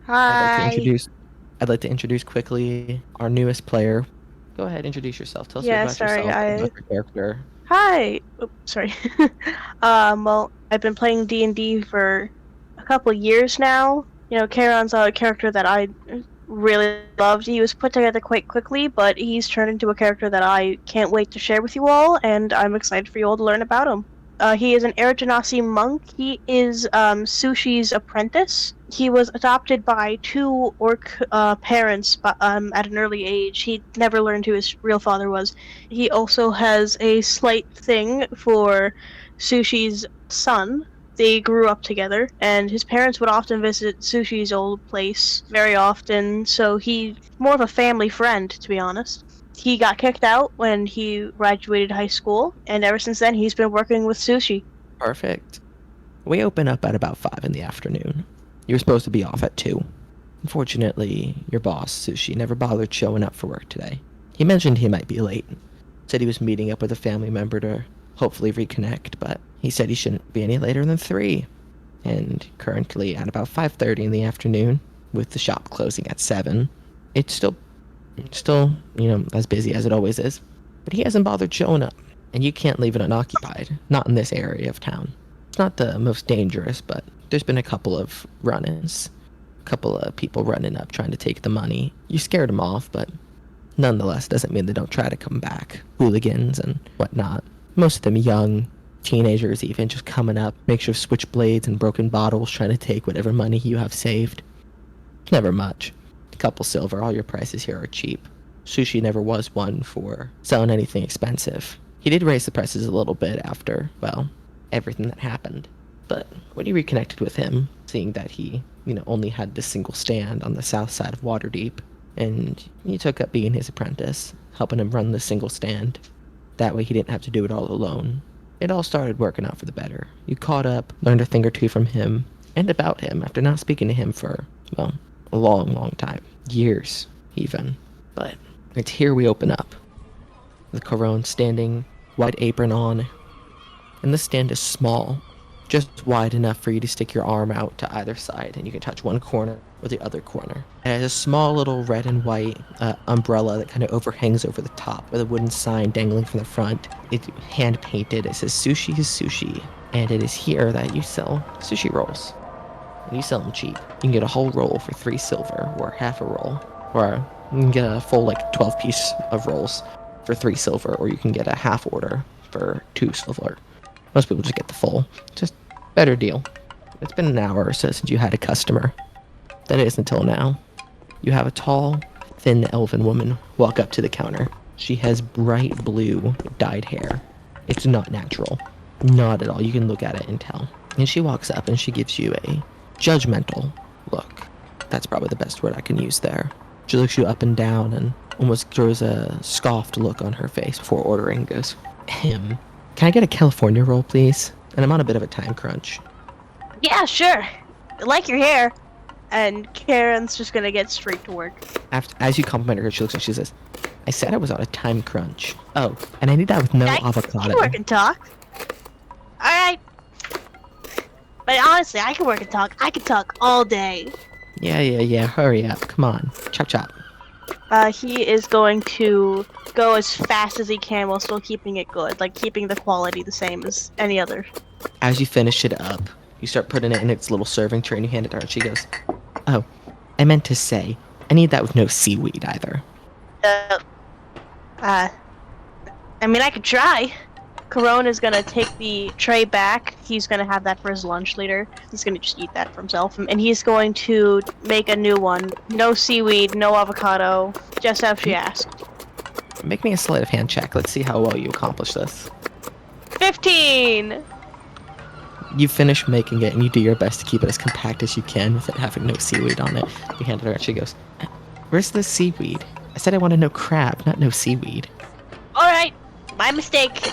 I'd like to Hi. introduce I'd like to introduce quickly our newest player. Go ahead, introduce yourself. Tell us a bit Yeah, about sorry. yourself, I about your character. Hi. Oh, sorry. Well, I've been playing D&D for a couple years now. Karon's a character that I really loved. He was put together quite quickly, but he's turned into a character that I can't wait to share with you all, and I'm excited for you all to learn about him. He is an Genasi monk. He is Sushi's apprentice. He was adopted by two orc parents at an early age. He never learned who his real father was. He also has a slight thing for Sushi's son. They grew up together, and his parents would often visit Sushi's old place very often, so he's more of a family friend, to be honest. He got kicked out when he graduated high school, and ever since then he's been working with Sushi. Perfect. We open up at about 5 in the afternoon. You were supposed to be off at 2. Unfortunately, your boss, Sushi, never bothered showing up for work today. He mentioned he might be late. Said he was meeting up with a family member to hopefully reconnect, but he said he shouldn't be any later than 3. And currently at about 5:30 in the afternoon, with the shop closing at 7, it's still as busy as it always is. But he hasn't bothered showing up, and you can't leave it unoccupied. Not in this area of town. It's not the most dangerous, but there's been a couple of run-ins. A couple of people running up trying to take the money. You scared them off, but nonetheless doesn't mean they don't try to come back. Hooligans and whatnot. Most of them young, teenagers even, just coming up, mixture of switchblades and broken bottles, trying to take whatever money you have saved. Never much. A couple silver, all your prices here are cheap. Sushi never was one for selling anything expensive. He did raise the prices a little bit after, well, everything that happened. But when you reconnected with him, seeing that he only had this single stand on the south side of Waterdeep, and you took up being his apprentice, helping him run the single stand. That way he didn't have to do it all alone. It all started working out for the better. You caught up, learned a thing or two from him, and about him after not speaking to him for, well, a long, long time. Years, even. But it's here we open up. The Karon standing, white apron on, and the stand is small, just wide enough for you to stick your arm out to either side, and you can touch one corner or the other corner. It has a small little red and white umbrella that kind of overhangs over the top with a wooden sign dangling from the front. It's hand painted. It says "Sushi is sushi," and it is here that you sell sushi rolls. And you sell them cheap. You can get a whole roll for 3 silver, or half a roll, or you can get a full 12 piece of rolls for 3 silver, or you can get a half order for 2 silver. Most people just get the full. Just better deal. It's been an hour or so since you had a customer. That is until now. You have a tall, thin elven woman walk up to the counter. She has bright blue dyed hair. It's not natural. Not at all. You can look at it and tell. And she walks up and she gives you a judgmental look. That's probably the best word I can use there. She looks you up and down and almost throws a scoffed look on her face before ordering and goes, "Him. Can I get a California roll, please? And I'm on a bit of a time crunch." Yeah, sure. I like your hair. And Karen's just gonna get straight to work. As you compliment her, she looks and she says, "I said I was on a time crunch. Oh, and I need that with no I can avocado." work and talk. Alright. But honestly, I can work and talk. I can talk all day. Yeah. Hurry up. Come on. Chop chop. He is going to go as fast as he can while still keeping it good, like keeping the quality the same as any other. As you finish it up, you start putting it in its little serving tray and you hand it to her and she goes, "Oh, I meant to say, I need that with no seaweed either." Uh, uh, I mean, I could try. Karon is gonna take the tray back. He's gonna have that for his lunch later. He's gonna just eat that for himself. And he's going to make a new one. No seaweed, no avocado, just as she asked. Make me a sleight of hand check. Let's see how well you accomplish this. 15! You finish making it and you do your best to keep it as compact as you can with it having no seaweed on it. You hand it to her and she goes, "Where's the seaweed? I said I wanted no crab, not no seaweed." Alright, my mistake.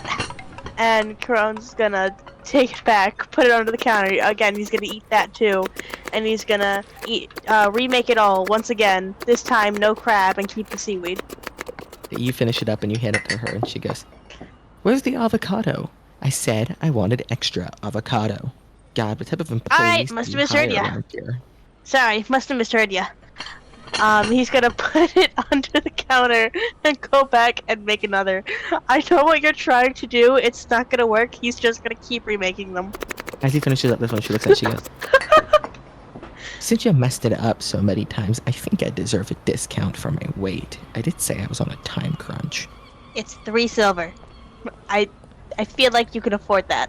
And Karon's gonna take it back, put it under the counter. Again, he's gonna eat that too. And he's gonna remake it all once again. This time, no crab and keep the seaweed. You finish it up and you hand it to her and she goes, "Where's the avocado? I said I wanted extra avocado." God, what type of employees Alright, do must you have misheard hire ya. around here? Sorry, must have misheard you. He's gonna put it under the counter and go back and make another. I know what you're trying to do. It's not gonna work. He's just gonna keep remaking them. As he finishes up this one, she looks at it, she goes, "Since you messed it up so many times, I think I deserve a discount for my weight. I did say I was on a time crunch." It's 3 silver. I feel like you can afford that.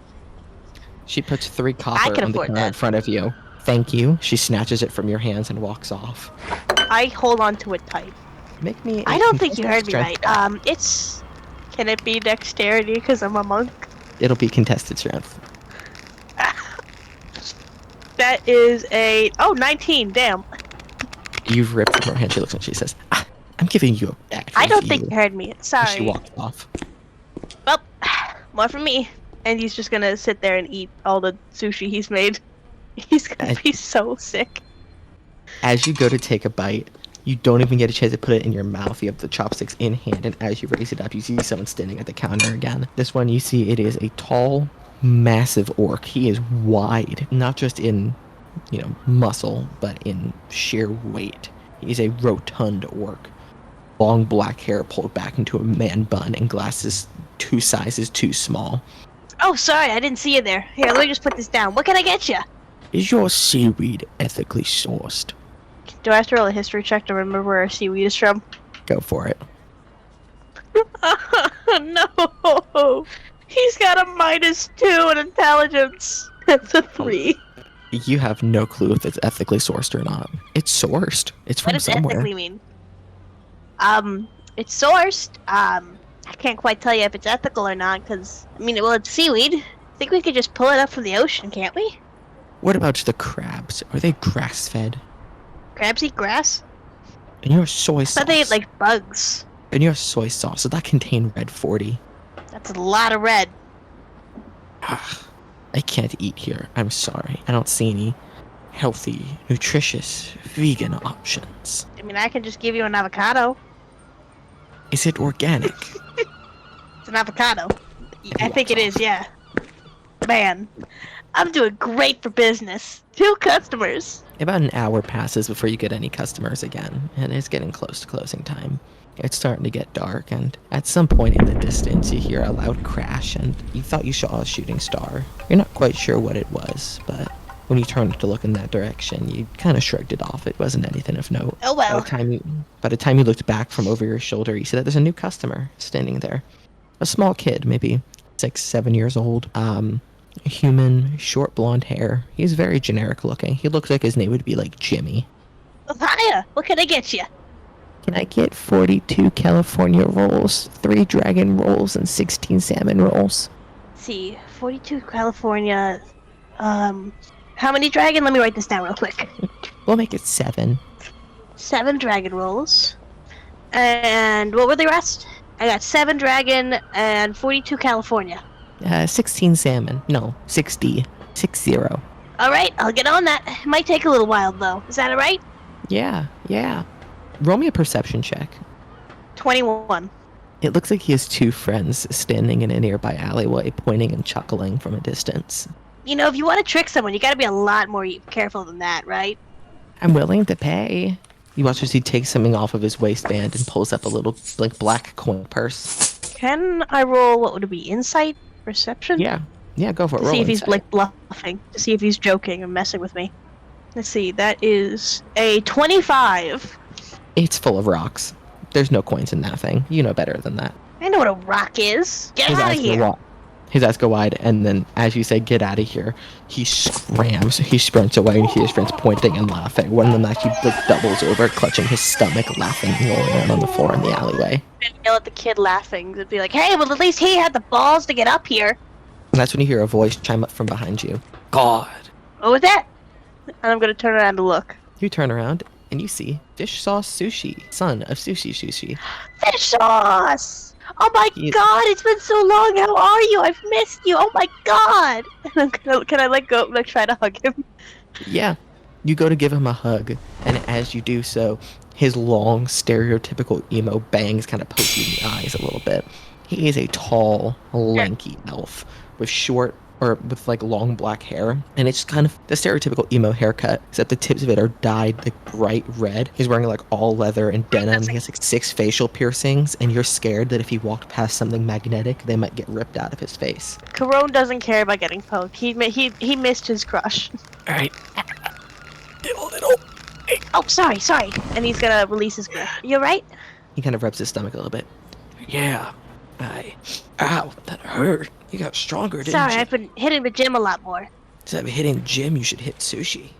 She puts 3 I copper can on the afford counter in that. front of you. "Thank you." She snatches it from your hands and walks off. I hold on to it tight. Make me. I don't think you heard me contested right. strength. It's... Can it be dexterity because I'm a monk? It'll be contested strength. That is a... Oh, 19, damn. You've ripped from her hand. She looks and she says, "I'm giving you a bad I don't review." think you heard me. And Sorry. she walks off. Well, more from me. And he's just gonna sit there and eat all the sushi he's made. He's gonna be so sick. As you go to take a bite, you don't even get a chance to put it in your mouth. You have the chopsticks in hand, and as you raise it up, you see someone standing at the counter again. This one, you see it is a tall, massive orc. He is wide, not just in, muscle, but in sheer weight. He's a rotund orc. Long black hair pulled back into a man bun and glasses 2 sizes too small. Oh, sorry, I didn't see you there. Here, let me just put this down. What can I get you? "Is your seaweed ethically sourced?" Do I have to roll a history check to remember where our seaweed is from? Go for it. No! He's got a -2 in intelligence. That's a 3. You have no clue if it's ethically sourced or not. It's sourced. It's What from does somewhere. ethically mean? It's sourced. I can't quite tell you if it's ethical or not, because, it's seaweed. I think we could just pull it up from the ocean, can't we? What about the crabs? Are they grass-fed? Crabs eat grass? And your soy I sauce. thought they ate, like, bugs. And your soy sauce, does that contain red 40? That's a lot of red. I can't eat here. I'm sorry. I don't see any healthy, nutritious, vegan options. I can just give you an avocado. Is it organic? It's an avocado. He I think walks it is, off. yeah. Man, I'm doing great for business. 2 customers. About an hour passes before you get any customers again, and it's getting close to closing time. It's starting to get dark, and at some point in the distance, you hear a loud crash, and you thought you saw a shooting star. You're not quite sure what it was, but when you turned to look in that direction, you kind of shrugged it off. It wasn't anything of note. Oh well. By the time you looked back from over your shoulder, you see that there's a new customer standing there. A small kid, maybe 6, 7 years old. Human, short blonde hair. He's very generic looking. He looks like his name would be like Jimmy. Hiya, what can I get you? "Can I get 42 California rolls, 3 dragon rolls, and 16 salmon rolls?" Let's see, 42 California. How many dragon? Let me write this down real quick. We'll make it 7. 7 dragon rolls. And what were the rest? I got 7 dragon and 42 California. 16 salmon. No, 60. 60. Alright, I'll get on that. It might take a little while though. Is that alright? Yeah. Roll me a perception check. 21. It looks like he has 2 friends standing in a nearby alleyway, pointing and chuckling from a distance. If you want to trick someone, you gotta be a lot more careful than that, right? "I'm willing to pay." You watch as he takes something off of his waistband and pulls up a little, black coin purse. Can I roll, what would it be, insight? Perception? Yeah, go for it. To Roll see if he's, insight. bluffing. To see if he's joking and messing with me. Let's see, that is a 25. It's full of rocks. There's no coins in that thing. You know better than that. I know what a rock is. Get out of here. His eyes go wide, and then as you say, "Get out of here," he scrams. He sprints away, and you see his friends pointing and laughing. One of them actually doubles over, clutching his stomach, laughing, and rolling around on the floor in the alleyway. And yell at the kid laughing. It'd be like, hey, well, at least he had the balls to get up here. And that's when you hear a voice chime up from behind you. "God." What was that? And I'm gonna turn around to look. You turn around, and you see Fish Sauce Sushi, son of Sushi. Fish sauce! Oh my He is- god, it's been so long. How are you? I've missed you. Oh my god. Can I go, try to hug him? Yeah. You go to give him a hug, and as you do so, his long, stereotypical emo bangs kind of poke you in the eyes a little bit. He is a tall, lanky elf with short, or with like long black hair, and it's kind of the stereotypical emo haircut, except the tips of it are dyed like bright red. He's wearing like all leather and denim. He has like 6 facial piercings, and you're scared that if he walked past something magnetic, they might get ripped out of his face. Karon doesn't care about getting poked. He missed his crush. All right, little. Oh, sorry. And he's gonna release his grip. You right? He kind of rubs his stomach a little bit. Yeah, ow, that hurt. You got stronger, didn't you? Sorry, I've been hitting the gym a lot more. Instead of hitting the gym, you should hit sushi.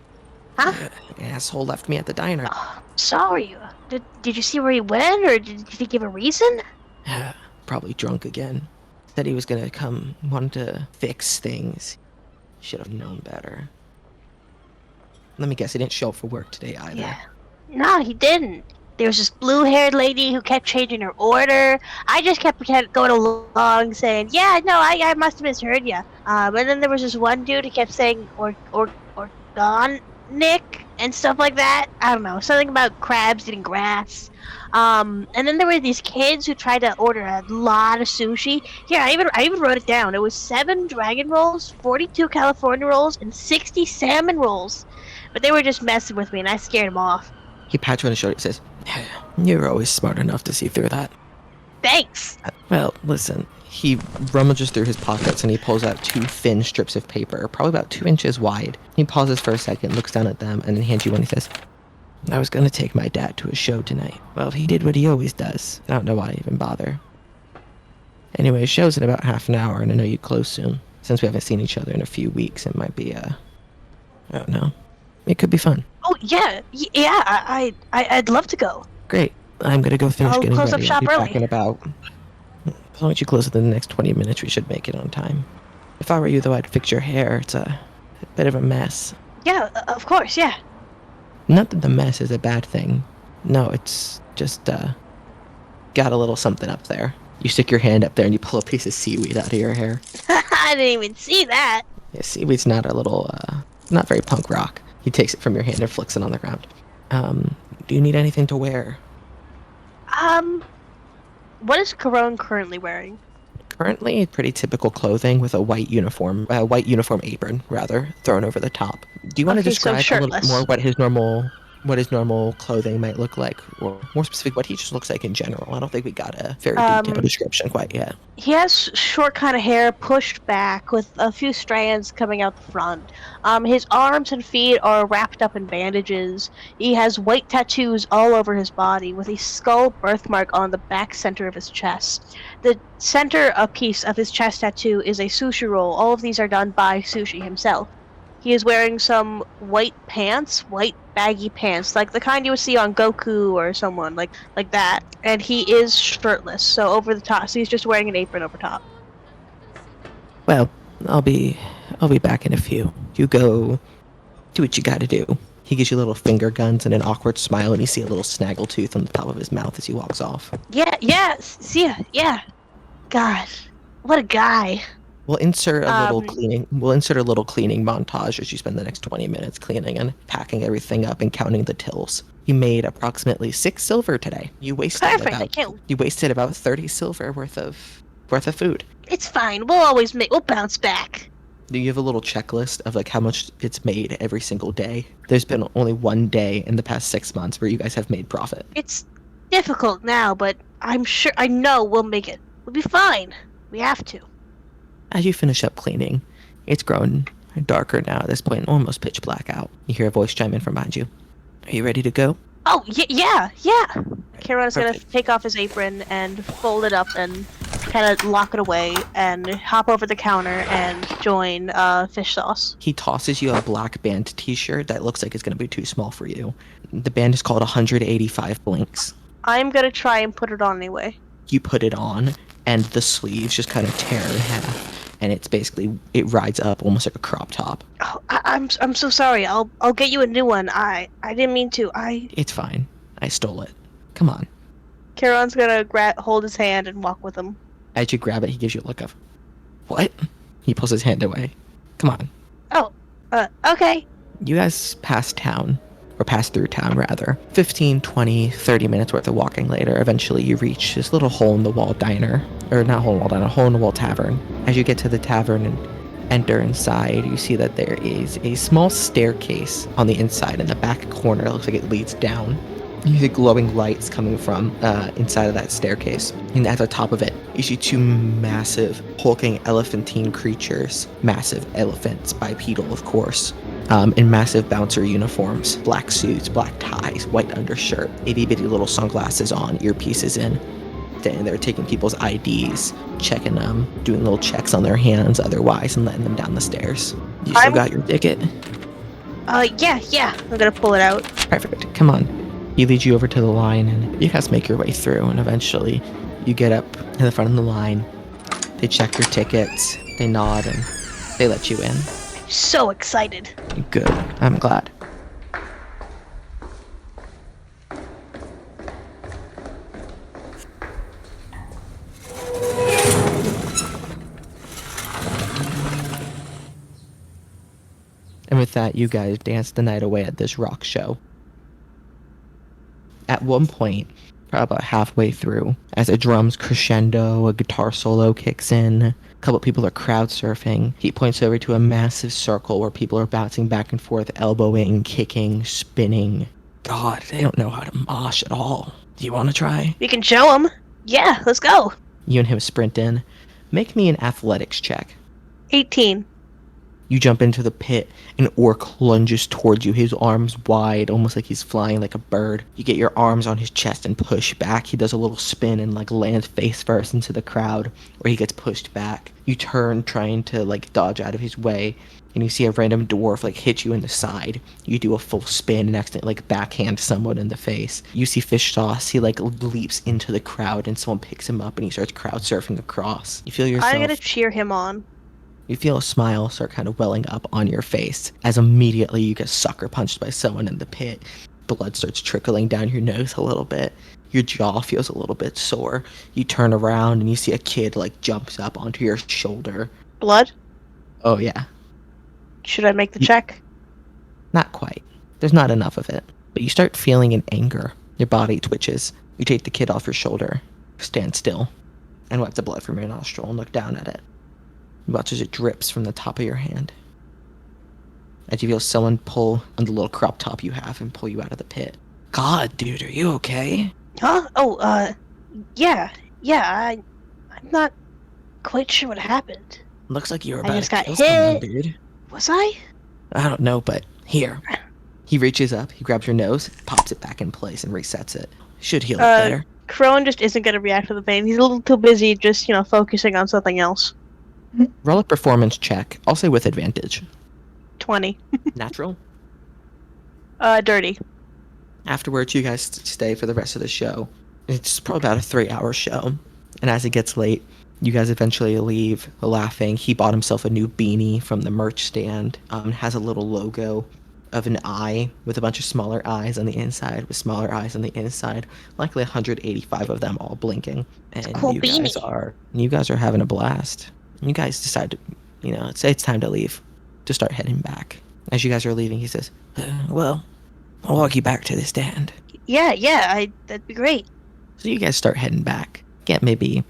Huh? Asshole left me at the diner. Oh, sorry. Did you see where he went, or did he give a reason? Probably drunk again. Said he was gonna come, wanted to fix things. Should have known better. Let me guess, he didn't show up for work today either. Yeah. No, he didn't. There was this blue-haired lady who kept changing her order. I just kept going along saying, yeah, no, I must have misheard you. And then there was this one dude who kept saying, organic and stuff like that. I don't know, something about crabs eating grass. And then there were these kids who tried to order a lot of sushi. Here, I even wrote it down. It was 7 dragon rolls, 42 California rolls, and 60 salmon rolls. But they were just messing with me, and I scared them off. He pats you on the shoulder and says, you're always smart enough to see through that. Thanks. Well, listen. He rummages through his pockets and he pulls out 2 thin strips of paper, probably about 2 inches wide. He pauses for a second, looks down at them, and then hands you one. He says, I was going to take my dad to a show tonight. Well, he did what he always does. I don't know why I even bother. Anyway, show's in about half an hour, and I know you close soon. Since we haven't seen each other in a few weeks, it might be, I don't know. It could be fun. Oh, yeah. I'd love to go. Great. I'm going to go finish getting close ready. up shop I'll be early. back in about... As long as you close within the next 20 minutes, we should make it on time. If I were you, though, I'd fix your hair. It's a bit of a mess. Yeah, of course, yeah. Not that the mess is a bad thing. No, it's just, got a little something up there. You stick your hand up there and you pull a piece of seaweed out of your hair. I didn't even see that. Yeah, seaweed's not a little, not very punk rock. He takes it from your hand and flicks it on the ground. Do you need anything to wear? What is Karon currently wearing? Currently, pretty typical clothing with a white uniform apron, rather, thrown over the top. Do you want to Okay, so describe a little bit shirtless. more what his normal clothing might look like, or more specific, what he just looks like in general? I don't think we got a very detailed description quite yet. He has short kind of hair pushed back with a few strands coming out the front. His arms and feet are wrapped up in bandages. He has white tattoos all over his body with a skull birthmark on the back center of his chest. The center piece of his chest tattoo is a sushi roll. All of these are done by Sushi himself. He is wearing some white baggy pants, like the kind you would see on Goku or someone like that. And he is shirtless, so over the top. So he's just wearing an apron over top. Well, I'll be back in a few. You go do what you gotta do. He gives you little finger guns and an awkward smile, and you see a little snaggletooth on the top of his mouth as he walks off. Yeah, see ya, yeah. God, what a guy. We'll insert a little cleaning montage as you spend the next 20 minutes cleaning and packing everything up and counting the tills. You made approximately 6 silver today. You wasted about 30 silver worth of food. It's fine. We'll bounce back. You have a little checklist of like how much it's made every single day. There's been only one day in the past 6 months where you guys have made profit. It's difficult now, but I know we'll make it. We'll be fine. We have to. As you finish up cleaning, it's grown darker now at this point, almost pitch black out. You hear a voice chime in from behind you. Are you ready to go? Oh, yeah. Karon's gonna take off his apron and fold it up and kind of lock it away and hop over the counter and join fish sauce. He tosses you a black band t-shirt that looks like it's going to be too small for you. The band is called 185 Blinks. I'm gonna try and put it on anyway. You put it on, and the sleeves just kind of tear in half. And it rides up almost like a crop top. Oh, I'm so sorry. I'll get you a new one. I didn't mean to. It's fine. I stole it. Come on. Karon's gonna hold his hand and walk with him. As you grab it, he gives you a look of, what? He pulls his hand away. Come on. Oh, okay. You guys pass through town rather. 15, 20, 30 minutes worth of walking later, eventually you reach this little hole-in-the-wall diner. Or not hole-in-the-wall diner, hole-in-the-wall tavern. As you get to the tavern and enter inside, you see that there is a small staircase on the inside in the back corner. It looks like it leads down. You see glowing lights coming from inside of that staircase. And at the top of it, you see two massive hulking elephantine creatures. Massive elephants, bipedal of course. In massive bouncer uniforms, black suits, black ties, white undershirt, itty bitty little sunglasses on, earpieces in. Standing there taking people's IDs, checking them, doing little checks on their hands otherwise, and letting them down the stairs. You still got your ticket? Yeah. I'm gonna pull it out. Perfect. Come on. He leads you over to the line, and you guys make your way through, and eventually you get up in the front of the line. They check your tickets, they nod, and they let you in. So excited. Good. I'm glad. And with that, you guys dance the night away at this rock show. At one point, probably about halfway through, as a drums crescendo, a guitar solo kicks in, a couple people are crowd surfing. He points over to a massive circle where people are bouncing back and forth, elbowing, kicking, spinning. God, they don't know how to mosh at all. Do you want to try? We can show them. Yeah, let's go. You and him sprint in. Make me an athletics check. 18. You jump into the pit, an orc lunges towards you, his arms wide, almost like he's flying like a bird. You get your arms on his chest and push back. He does a little spin and lands face first into the crowd, where he gets pushed back. You turn, trying to dodge out of his way, and you see a random dwarf hit you in the side. You do a full spin and accidentally backhand someone in the face. You see Fish Sauce. He leaps into the crowd, and someone picks him up, and he starts crowd surfing across. You feel yourself. I'm gonna cheer him on. You feel a smile start kind of welling up on your face as immediately you get sucker punched by someone in the pit. Blood starts trickling down your nose a little bit. Your jaw feels a little bit sore. You turn around and you see a kid jumps up onto your shoulder. Blood? Oh yeah. Should I make the check? Not quite. There's not enough of it. But you start feeling an anger. Your body twitches. You take the kid off your shoulder. Stand still. And wipe the blood from your nostril and look down at it. You watch as it drips from the top of your hand. As you feel someone pull on the little crop top you have and pull you out of the pit. God, dude, are you okay? Huh? Yeah. I'm not quite sure what happened. Looks like you were I about just to got kill someone, hit. dude. Was I? I don't know, but here. He reaches up, he grabs your nose, pops it back in place, and resets it. Should heal it better. Karon just isn't gonna react to the pain. He's a little too busy just, focusing on something else. Roll a performance check. I'll say with advantage. 20. Natural? Dirty. Afterwards, you guys stay for the rest of the show. It's probably about a 3-hour show. And as it gets late, you guys eventually leave laughing. He bought himself a new beanie from the merch stand. It has a little logo of an eye with a bunch of smaller eyes on the inside, with smaller eyes on the inside. Likely 185 of them all blinking. And Cool you beanie. guys are having a blast. You guys decide to, it's time to leave, to start heading back. As you guys are leaving, he says, well, I'll walk you back to the stand. Yeah, that'd be great. So you guys start heading back. Get maybe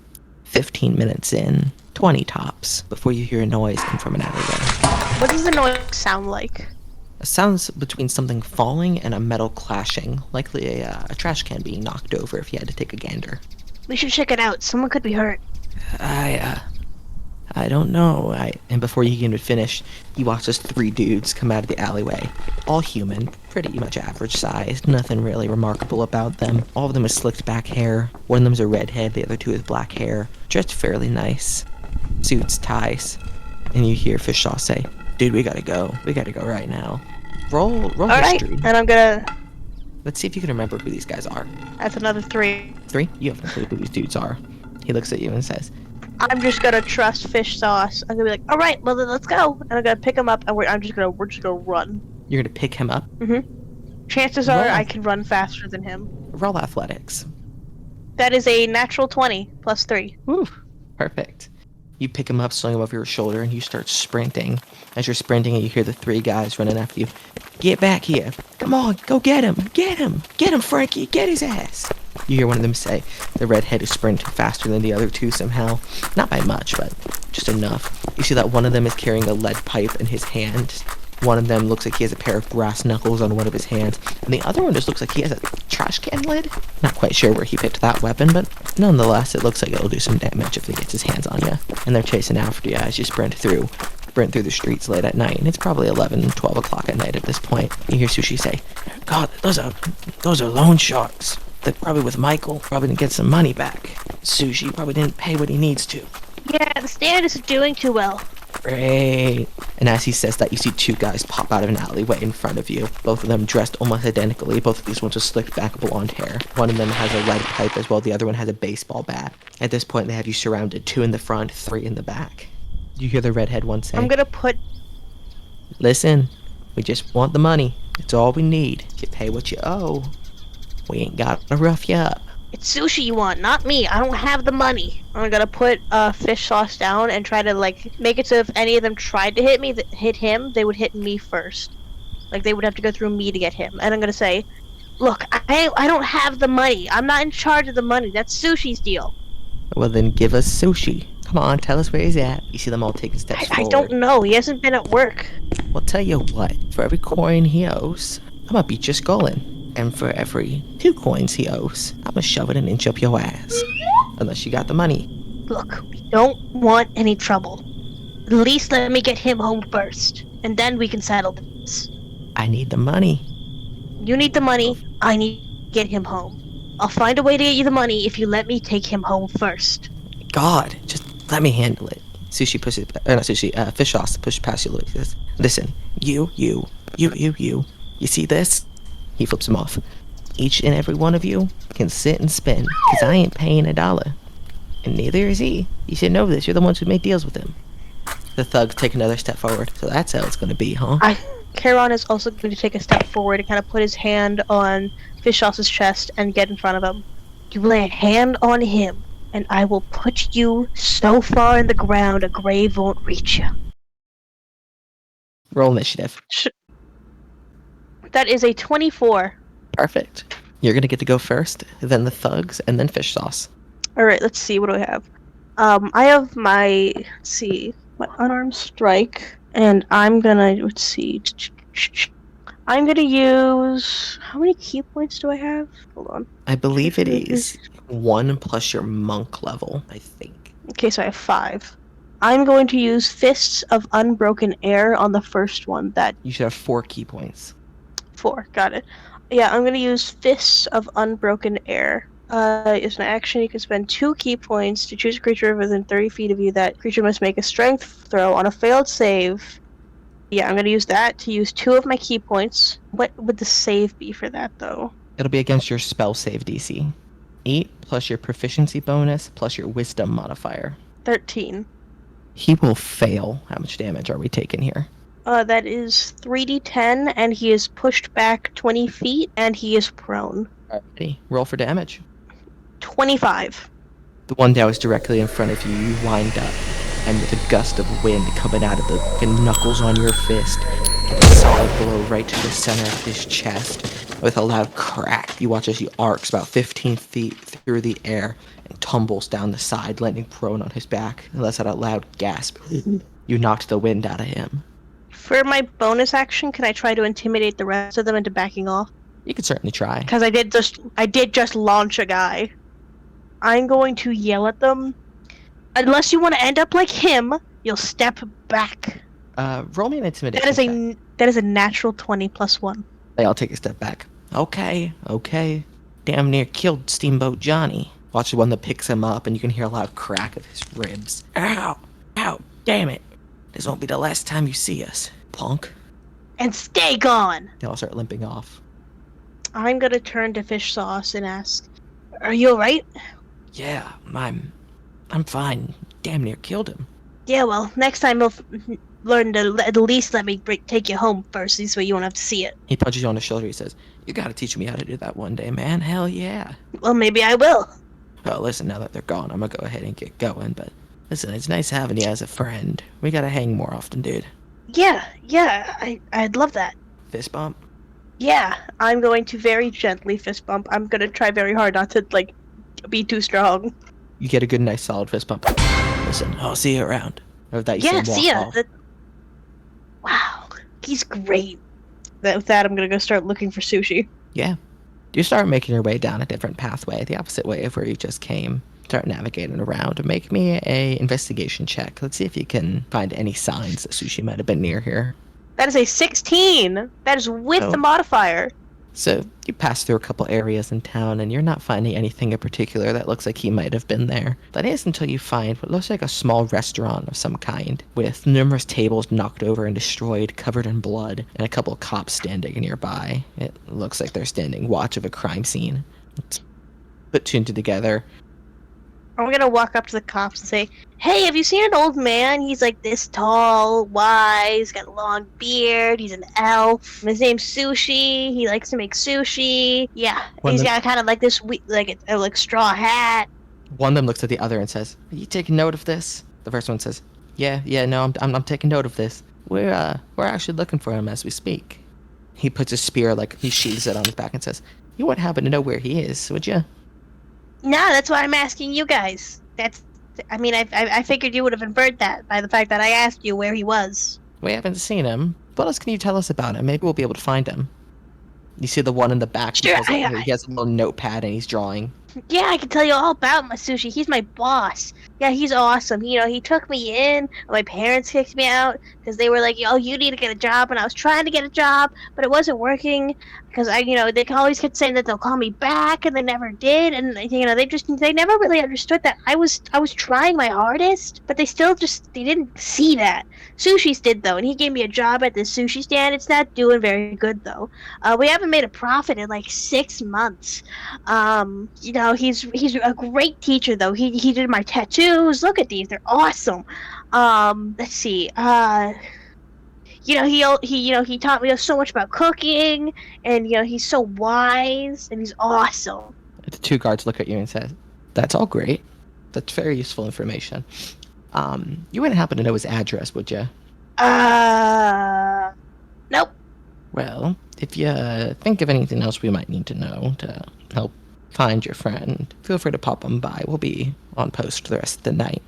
15 minutes in, 20 tops, before you hear a noise come from an alleyway. What does the noise sound like? It sounds between something falling and a metal clashing, likely a trash can being knocked over if you had to take a gander. We should check it out. Someone could be hurt. I don't know. And before you can finish, you watch as 3 dudes come out of the alleyway. All human, pretty much average size, nothing really remarkable about them. All of them have slicked back hair. One of them's a redhead, the other 2 has black hair. Dressed fairly nice. Suits, ties. And you hear Fish Sauce say, dude, we gotta go. We gotta go right now. Roll All right, history. and I'm gonna... Let's see if you can remember who these guys are. That's another 3. 3? You have no clue who these dudes are. He looks at you and says, I'm just gonna trust Fish Sauce. I'm gonna be like, all right, well then let's go. And I'm gonna pick him up, and we're just gonna run. you're gonna pick him up? Chances are Roll. I can run faster than him. Roll athletics. That is a natural 20 plus 3. Woo, perfect. You pick him up, swing him over your shoulder, and you start sprinting. As you're sprinting, you hear the 3 guys running after you. Get back here. Come on, go get him. Get him. Get him, Frankie. Get his ass. You hear one of them say the redhead is sprinting faster than the other two somehow. Not by much, but just enough. You see that one of them is carrying a lead pipe in his hand. One of them looks like he has a pair of brass knuckles on one of his hands, and the other one just looks like he has a trash can lid. Not quite sure where he picked that weapon, but nonetheless, it looks like it'll do some damage if he gets his hands on you. And they're chasing after you as you sprint through the streets late at night, and it's probably 11, 12 o'clock at night at this point. You hear Sushi say, "God, those are loan sharks. They're probably with Michael. Probably didn't get some money back. Sushi probably didn't pay what he needs to." Yeah, the stand isn't doing too well. Great. And as he says that, you see two guys pop out of an alleyway in front of you. Both of them dressed almost identically. Both of these ones with slicked back blonde hair. One of them has a lead pipe as well. The other one has a baseball bat. At this point, they have you surrounded. 2 in the front, 3 in the back. You hear the redhead one say, I'm gonna put... "Listen, we just want the money. It's all we need. You pay what you owe. We ain't got to rough you up." It's Sushi you want, not me. I don't have the money. I'm gonna put fish sauce down and try to like make it so if any of them tried to hit him, they would hit me first. Like they would have to go through me to get him. And I'm gonna say, "Look, I don't have the money. I'm not in charge of the money. That's Sushi's deal." Well, then give us Sushi. Come on, tell us where he's at. You see them all taking steps I forward. don't know. He hasn't been at work. Well, tell you what. For every coin he owes, I'm gonna beat your skull in. And for every 2 coins he owes, I'm gonna shove it an inch up your ass. Unless you got the money. Look, we don't want any trouble. At least let me get him home first, and then we can settle this. I need the money. You need the money. I need to get him home. I'll find a way to get you the money if you let me take him home first. God, just let me handle it. Sushi pushes, not Sushi, Fish Sauce pushes past you. He says, "Listen, you. You see this?" He flips him off. "Each and every one of you can sit and spin, because I ain't paying $1. And neither is he. You should know this. You're the ones who made deals with him." The thugs take another step forward. "So that's how it's gonna be, huh?" Karon is also going to take a step forward and kind of put his hand on Fish Sauce's chest and get in front of him. "You lay a hand on him, and I will put you so far in the ground a grave won't reach you." Roll initiative. That is a 24. Perfect. You're gonna get to go first, then the thugs, and then Fish Sauce. Alright, let's see, what do I have? I have my, my unarmed strike, and I'm gonna, I'm gonna use, how many key points do I have? Hold on. I believe it is 1 plus your monk level, I think. Okay, so I have 5. I'm going to use Fists of Unbroken Air on the first one, that You should have 4 key points. 4, got it. Yeah, I'm gonna use Fists of Unbroken Air. As an action, you can spend 2 key points to choose a creature within 30 feet of you. That creature must make a strength throw on a failed save. Yeah, I'm gonna use that to use 2 of my key points. What would the save be for that, though? It'll be against your spell save DC. 8 plus your proficiency bonus plus your wisdom modifier. 13. He will fail. How much damage are we taking here? That is 3d10, and he is pushed back 20 feet, and he is prone. Alrighty, roll for damage. 25. The one that was directly in front of you, you wind up, and with a gust of wind coming out of the fucking knuckles on your fist, get a solid blow right to the center of his chest. With a loud crack, you watch as he arcs about 15 feet through the air and tumbles down the side, landing prone on his back, and lets out a loud gasp. You knocked the wind out of him. For my bonus action, can I try to intimidate the rest of them into backing off? You could certainly try. Because I did just launch a guy. I'm going to yell at them. Unless you want to end up like him, you'll step back. Roll me an intimidation. That is a natural 20 plus 1. They all take a step back. Okay. Damn near killed Steamboat Johnny. Watch the one that picks him up, and you can hear a loud crack of his ribs. Ow! Damn it! This won't be the last time you see us, punk. And stay gone! They all start limping off. I'm gonna turn to Fish Sauce and ask, "Are you alright?" Yeah, I'm fine. Damn near killed him. Yeah, well, next time you'll learn to at least let me take you home first, this way you won't have to see it. He punches you on the shoulder. He says, "You gotta teach me how to do that one day, man. Hell yeah." Well, maybe I will. Well, listen, now that they're gone, I'm gonna go ahead and get going, but listen, it's nice having you as a friend. We gotta hang more often, dude. Yeah, I'd love that. Fist bump? Yeah, I'm going to very gently fist bump. I'm gonna try very hard not to, like, be too strong. You get a good, nice, solid fist bump. Listen, I'll see you around. Or that you see Yeah, him see walk ya. off. Wow, he's great. With that, I'm gonna go start looking for sushi. Yeah. You start making your way down a different pathway, the opposite way of where you just came. Start navigating around. Make me a investigation check. Let's see if you can find any signs that sushi might have been near here. That is a 16. That is with the Oh. modifier. So you pass through a couple areas in town, and you're not finding anything in particular that looks like he might have been there. That is until you find what looks like a small restaurant of some kind, with numerous tables knocked over and destroyed, covered in blood, and a couple of cops standing nearby. It looks like they're standing watch of a crime scene. It's put two and two together. I'm gonna walk up to the cops and say, "Hey, have you seen an old man? He's like this tall, wise, got a long beard. He's an elf. His name's Sushi. He likes to make sushi. Yeah, One he's of, got kind of like this, like a like straw hat." one of them looks at the other and says, "Are you taking note of this?" The first one says, "Yeah, no, I'm taking note of this. We're actually looking for him as we speak." He puts his spear, like, he sheathes it on his back and says, "You wouldn't happen to know where he is, would you?" No, that's why I'm asking you guys. I mean, I figured you would have inferred that by the fact that I asked you where he was. We haven't seen him. What else can you tell us about him? Maybe we'll be able to find him. You see the one in the back. Sure, He has a little notepad and he's drawing. Yeah, I can tell you all about my sushi. He's my boss. Yeah, he's awesome. You know, he took me in. My parents kicked me out because they were like, "Oh, you need to get a job," and I was trying to get a job, but it wasn't working because they always kept saying that they'll call me back, and they never did. And they never really understood that I was trying my hardest, but they didn't see that. Sushi's did though, and he gave me a job at this sushi stand. It's not doing very good though. We haven't made a profit in like 6 months. He's a great teacher though. He did my tattoos. Look at these, they're awesome. Let's see. He taught me so much about cooking, and he's so wise and he's awesome. The two guards look at you and say, "That's all great. That's very useful information. You wouldn't happen to know his address, would you?" Nope. Well, if you think of anything else we might need to know to help find your friend, feel free to pop him by. We'll be on post the rest of the night.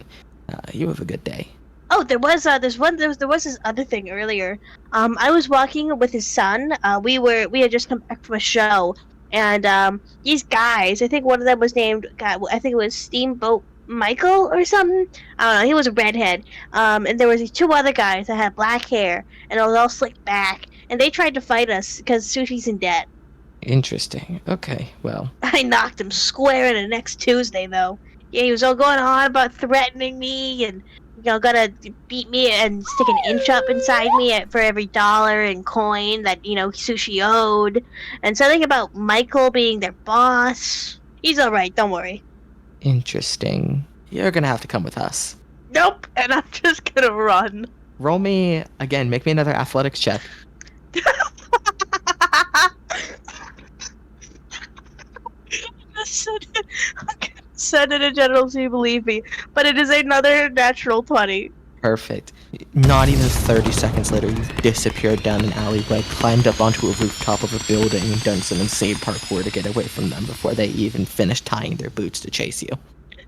You have a good day. Oh, there was this other thing earlier. I was walking with his son. We had just come back from a show, and these guys. I think one of them was named. God, I think it was Steamboat Michael or something. I don't know. He was a redhead. And there was these two other guys that had black hair, and it was all slicked back. And they tried to fight us because Sushi's in debt. Interesting. Okay, well. I knocked him square in the next Tuesday, though. Yeah, he was all going on about threatening me and, gonna beat me and stick an inch up inside me for every dollar and coin that, Sushi owed. And something about Michael being their boss. He's alright, don't worry. Interesting. You're gonna have to come with us. Nope, and I'm just gonna run. Roll me, again, make me another athletics check. Said it in general so you believe me, but it is another natural 20. Perfect. Not even 30 seconds later, you've disappeared down an alleyway, climbed up onto a rooftop of a building, and done some insane parkour to get away from them before they even finished tying their boots to chase you.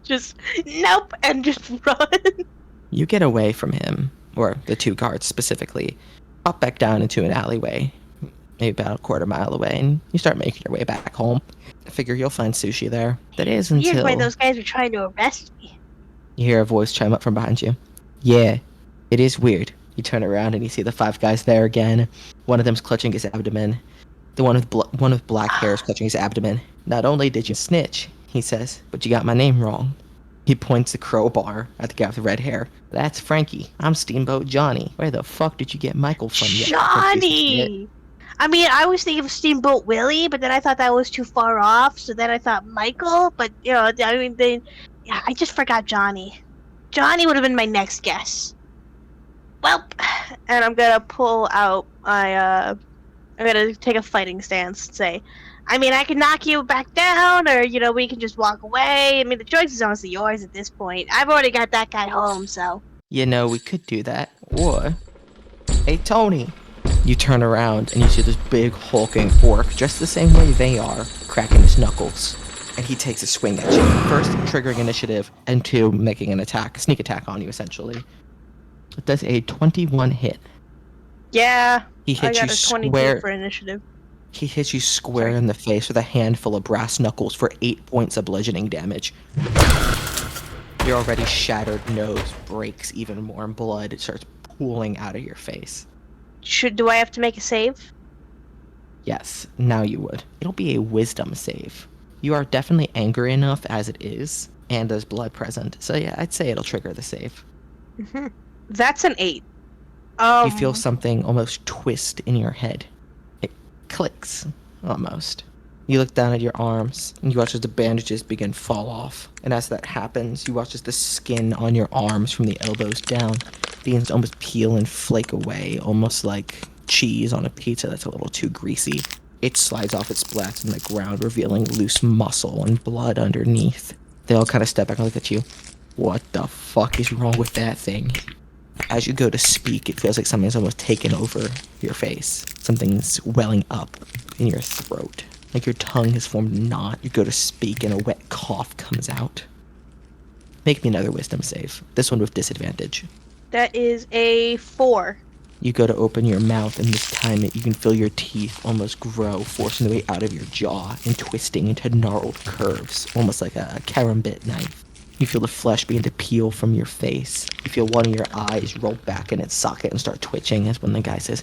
Just, nope, and just run. You get away from him, or the two guards specifically, hop back down into an alleyway, maybe about a quarter mile away, and you start making your way back home. I figure you'll find Sushi there. That is until... Weird why those guys were trying to arrest me. You hear a voice chime up from behind you. Yeah, it is weird. You turn around and you see the five guys there again. One of them's clutching his abdomen. The one with black hair is clutching his abdomen. Not only did you snitch, he says, but you got my name wrong. He points the crowbar at the guy with the red hair. That's Frankie. I'm Steamboat Johnny. Where the fuck did you get Michael from? Johnny! I mean, I was thinking of Steamboat Willie, but then I thought that was too far off, so then I thought Michael, but, I just forgot Johnny. Johnny would have been my next guess. Well, and I'm gonna pull out I'm gonna take a fighting stance and say, I mean, I can knock you back down, or, we can just walk away. I mean, the choice is honestly yours at this point. I've already got that guy home, so. We could do that. Or, hey, Tony, You turn around and you see this big hulking orc, just the same way they are, cracking his knuckles. And he takes a swing at you. First, triggering initiative, and two, making an attack, sneak attack on you, essentially. It does a 21 hit. Yeah, He I hits got you a 22 square. for initiative. He hits you square Sorry. in the face with a handful of brass knuckles for 8 points of bludgeoning damage. Your already shattered nose breaks even more, and blood starts pooling out of your face. Do I have to make a save? Yes, now you would. It'll be a wisdom save. You are definitely angry enough as it is, and there's blood present. So yeah, I'd say it'll trigger the save. That's an 8. You feel something almost twist in your head. It clicks, almost. You look down at your arms, and you watch as the bandages begin to fall off. And as that happens, you watch as the skin on your arms from the elbows down begins to almost peel and flake away, almost like cheese on a pizza that's a little too greasy. It slides off, it splats on the ground, revealing loose muscle and blood underneath. They all kind of step back and look at you. What the fuck is wrong with that thing? As you go to speak, it feels like something's almost taken over your face. Something's welling up in your throat. Like your tongue has formed a knot. You go to speak and a wet cough comes out. Make me another wisdom save. This one with disadvantage. That is a 4. You go to open your mouth, and this time you can feel your teeth almost grow, forcing their way out of your jaw and twisting into gnarled curves, almost like a karambit knife. You feel the flesh begin to peel from your face. You feel one of your eyes roll back in its socket and start twitching as when the guy says,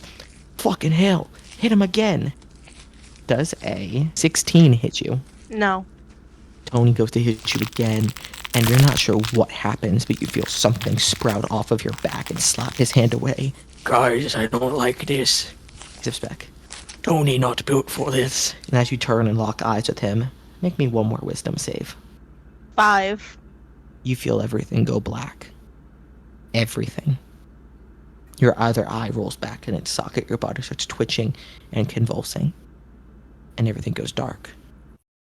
"Fucking hell, hit him again." Does a 16 hit you? No. Tony goes to hit you again, and you're not sure what happens, but you feel something sprout off of your back and slap his hand away. "Guys, I don't like this," he steps back. "Tony not built for this." And as you turn and lock eyes with him, make me one more wisdom save. 5. You feel everything go black. Everything. Your other eye rolls back in its socket, your body starts twitching and convulsing, and everything goes dark.